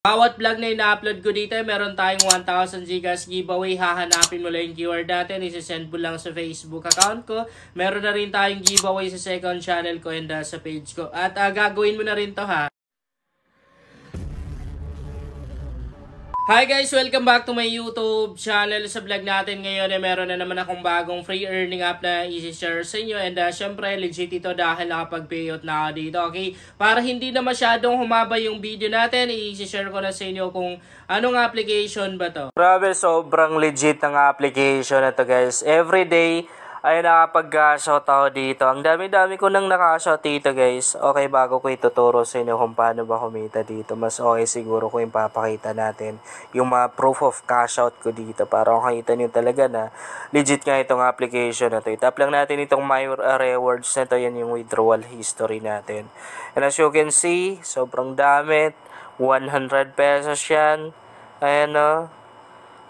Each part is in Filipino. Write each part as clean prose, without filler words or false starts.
Bawat vlog na ina-upload ko dito, meron tayong 1,000 Gcash giveaway. Hahanapin mo lang yung keyword natin, isi-send mo lang sa Facebook account ko. Meron na rin tayong giveaway sa second channel ko and sa page ko. At gagawin mo na rin to ha. Hi guys! Welcome back to my YouTube channel. Sa vlog natin ngayon meron na naman akong bagong free earning app na i-share sa inyo. And syempre legit ito dahil nakapag-payout na ako dito. Okay? Para hindi na masyadong humaba yung video natin, i-share ko na sa inyo kung anong application ba to. Grabe, sobrang legit ang application na to guys. Everyday ay nakapag-shot ako dito. Ang dami-dami ko nang naka-shot dito guys. Okay, bago ko ituturo sa inyo kung paano ba kumita dito, mas okay siguro kung ipapakita natin yung mga proof of cash out ko dito para makita nyo talaga na legit nga itong application na to. Itap lang natin itong my rewards na to. Yan yung withdrawal history natin. And as you can see, sobrang dami. 100 pesos yan. Ayan o.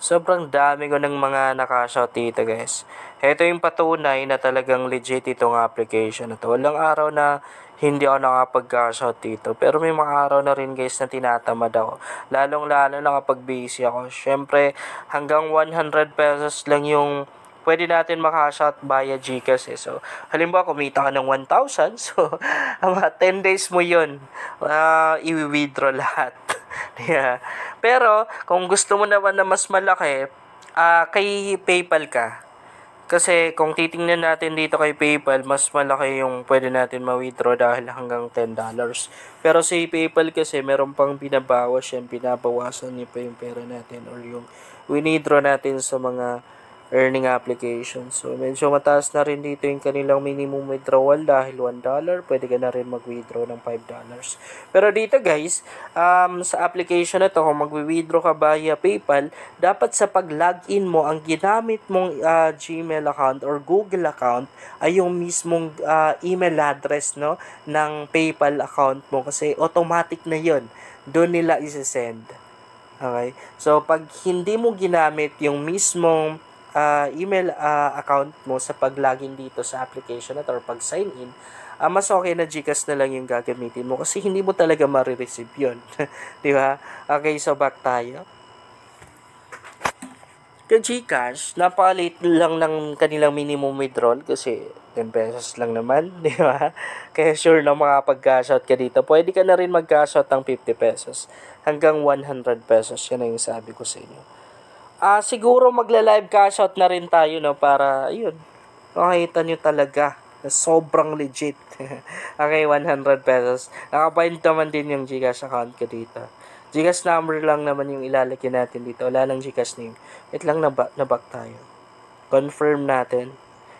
Sobrang dami ko ng mga naka-shot dito guys. Ito yung patunay na talagang legit itong application na to. Walang araw na hindi ako nakapag-shot dito. Pero may mga araw na rin guys na tinatamad ako. Lalong-lalo na kapag busy ako. Syempre hanggang 100 pesos lang yung pwede natin maka-shot via Gcash eh. So halimbawa kumita ka ng 1,000. So mga 10 days mo yun. I-withdraw lahat. Yeah. Pero kung gusto mo naman na mas malaki, kay PayPal ka. Kasi kung titingnan natin dito kay PayPal, mas malaki yung pwede natin ma-withdraw dahil hanggang $10. Pero sa PayPal kasi meron pang binabawas yan, binabawasan niya pa yung pera natin or yung withdraw natin sa mga earning application. So medyo mataas na rin dito yung kanilang minimum withdrawal dahil $1. Pwede ka na rin mag-withdraw ng $5. Pero dito guys, sa application na to, kung mag-withdraw ka via PayPal, dapat sa pag-login mo, ang ginamit mong Gmail account or Google account ay yung mismong email address no, ng PayPal account mo kasi automatic na yon. Doon nila isi-send. Okay? So pag hindi mo ginamit yung mismong email account mo sa pag-login dito sa application na to or pag-sign in, mas okay na Gcash na lang yung gagamitin mo kasi hindi mo talaga marireceive yun. Di ba? Okay, so back tayo. Kay Gcash, napaka-late lang ng kanilang minimum withdrawal kasi 10 pesos lang naman, di ba? Kaya sure na makapag-cash out ka dito. Pwede ka na rin mag-cash out ng 50 pesos hanggang 100 pesos. Yan ang sabi ko sa inyo. Siguro magla-live cash out na rin tayo no para ayun. Makita nyo talaga na sobrang legit. Okay, 100 pesos. Nakabind naman din yung Gcash account ko dito. Gcash number lang naman yung ilalagay natin dito. Wala nang Gcash name. Wait lang, na-back tayo. Confirm natin.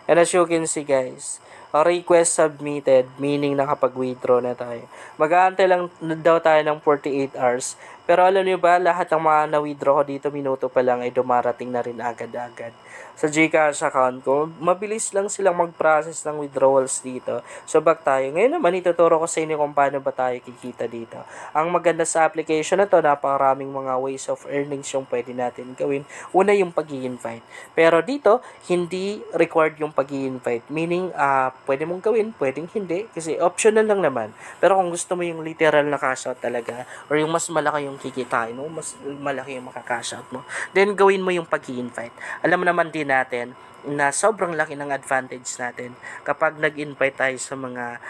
And as you can see guys, request submitted, meaning nakapag-withdraw na tayo. Mag-aantay lang daw tayo ng 48 hours. Pero alam niyo ba, lahat ng mga na-withdraw ko dito, minuto pa lang ay dumarating na rin agad-agad. Sa Gcash account ko, mabilis lang silang mag-process ng withdrawals dito. So back tayo. Ngayon naman, ituturo ko sa inyo kung paano ba tayo kikita dito. Ang maganda sa application na to, napakaraming mga ways of earnings yung pwede natin gawin. Una yung pag-i-invite. Pero dito, hindi required yung pag-i-invite. Meaning, pwede mong gawin, pwedeng hindi. Kasi optional lang naman. Pero kung gusto mo yung literal na cash out talaga, or yung mas malaki yung kikitain mo, mas malaki yung makakash out mo, then gawin mo yung pag-i-invite. Alam mo naman din natin na sobrang laki ng advantage natin kapag nag-invite tayo sa mga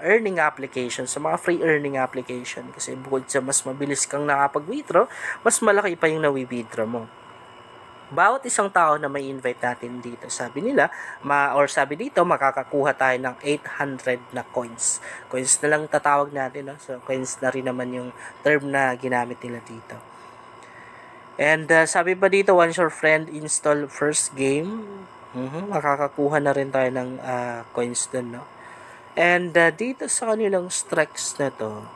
earning application, sa mga free earning application. Kasi bukod sa mas mabilis kang nakapag-withdraw, mas malaki pa yung nawi-withdraw mo. Bawat isang tao na may invite natin dito, sabi nila, sabi dito, makakakuha tayo ng 800 na coins. Coins na lang tatawag natin, no? So, coins na rin naman yung term na ginamit nila dito. And sabi pa dito, once your friend install first game, makakakuha na rin tayo ng coins dun, no? And dito sa kanilang strikes na to,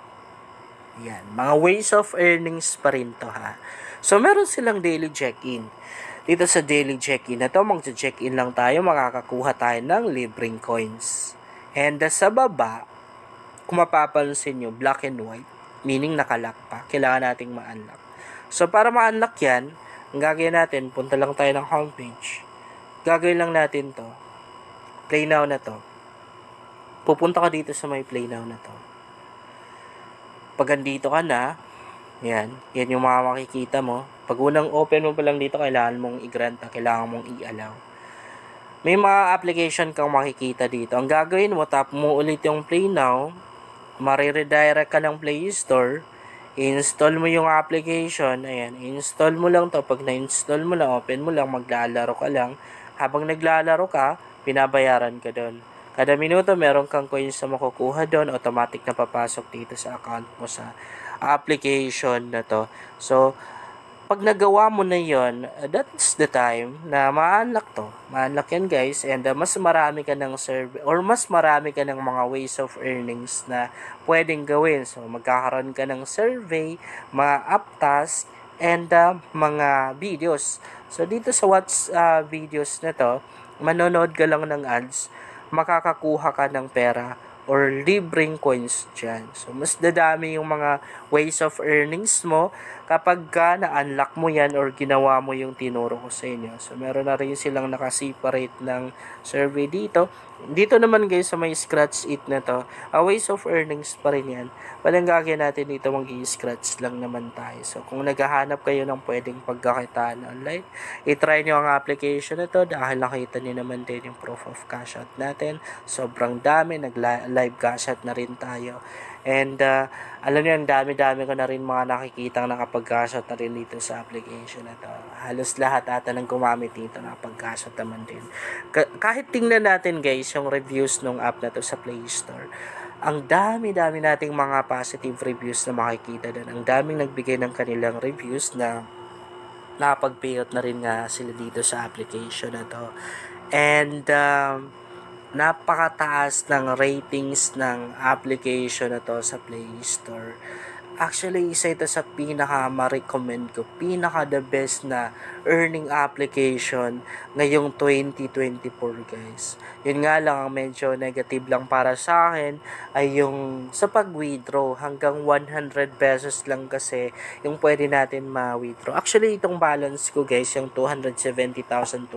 yan, mga ways of earnings pa rin to ha. So, meron silang daily check-in. Dito sa daily check-in na to, mag-check-in lang tayo, makakakuha tayo ng libreng coins. And sa baba, kung mapapansin nyo, black and white, meaning nakalock pa. Kailangan nating ma-unlock. So, para ma-unlock yan, ang gagawin natin, punta lang tayo ng homepage. Gagawin lang natin to. Play now na to. Pupunta ka dito sa may play now na to. Pag andito ka na, Yan. Yan yung mga makikita mo. Pag unang open mo pa lang dito, kailangan mong i-grant, kailangan mong i-allow. May mga application kang makikita dito. Ang gagawin mo, tap mo ulit yung Play Now, mariredirect ka ng Play Store, i-install mo yung application, ayan, i-install mo lang to. Pag na-install mo lang, open mo lang, maglalaro ka lang. Habang naglalaro ka, pinabayaran ka doon. Kada minuto, meron kang coins na makukuha doon, automatic na papasok dito sa account mo sa application na to. So, pag nagawa mo na yon, that's the time na ma-unlock to. Ma-unlock yan guys, and mas marami ka ng survey or mas marami ka ng mga ways of earnings na pwedeng gawin. So magkakaroon ka ng survey, mga app task, and mga videos. So dito sa watch videos na to, manonood ka lang ng ads, makakakuha ka ng pera or libreng coins dyan. So, mas dadami yung mga ways of earnings mo kapag ka na-unlock mo yan or ginawa mo yung tinuro ko sa inyo. So, meron na rin silang nakaseparate ng survey dito. Dito naman guys sa may scratch it na to, ways of earnings pa rin yan. Walang gagawin natin dito, mag-i-scratch lang naman tayo. So, kung naghahanap kayo ng pwedeng pagkakitaan online, i-try nyo ang application na to dahil nakita nyo naman din yung proof of cash out natin. Sobrang dami, nag-live cash out na rin tayo. And, alam nyo, ang dami-dami ko na rin mga nakikita nakapag-cash out na rin dito sa application na to. Halos lahat ata ng gumamit dito nakapag-cash out naman din. Kahit tingnan natin guys, yung reviews ng app na to sa Play Store, ang dami-dami nating mga positive reviews na makikita doon. Ang daming nagbigay ng kanilang reviews na nakapag-payout na rin nga sila dito sa application na to. And, napakataas ng ratings ng application na to sa Play Store. Actually, isa ito sa pinaka-ma-recommend ko, pinaka-the best na earning application ngayong 2024 guys. Yun nga lang, ang medyo negative lang para sa akin ay yung sa pag-withdraw. Hanggang 100 pesos lang kasi yung pwede natin ma-withdraw. Actually, itong balance ko guys, yung 270,200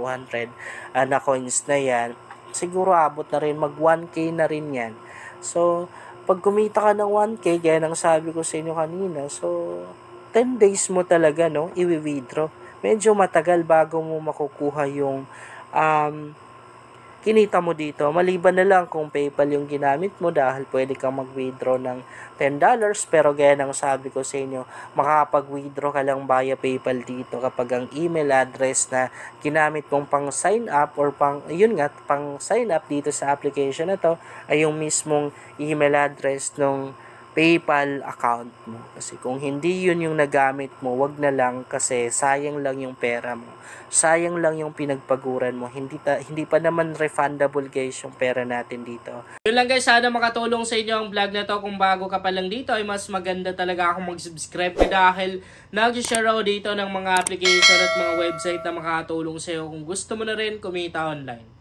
na coins na yan, siguro abot na rin, mag 1K na rin yan. So, pag kumita ka ng 1K, gaya ng sabi ko sa inyo kanina, so, 10 days mo talaga, no, i-withdraw. Medyo matagal bago mo makukuha yung kinita mo dito. Maliban na lang kung PayPal yung ginamit mo dahil pwede kang mag-withdraw ng $10, pero gaya ng sabi ko sa inyo, makakapag-withdraw ka lang via PayPal dito kapag ang email address na ginamit mong pang sign up or pang sign up dito sa application na to ay yung mismong email address ng PayPal account mo. Kasi kung hindi yun yung nagamit mo, wag na lang kasi sayang lang yung pera mo. Sayang lang yung pinagpaguran mo. Hindi pa naman refundable guys yung pera natin dito. Yun lang guys, sana makatulong sa inyo ang vlog na to. Kung bago ka pa lang dito, ay mas maganda talaga akong mag-subscribe dahil nag-share ako dito ng mga application at mga website na makatulong sa iyo kung gusto mo na rin kumita online.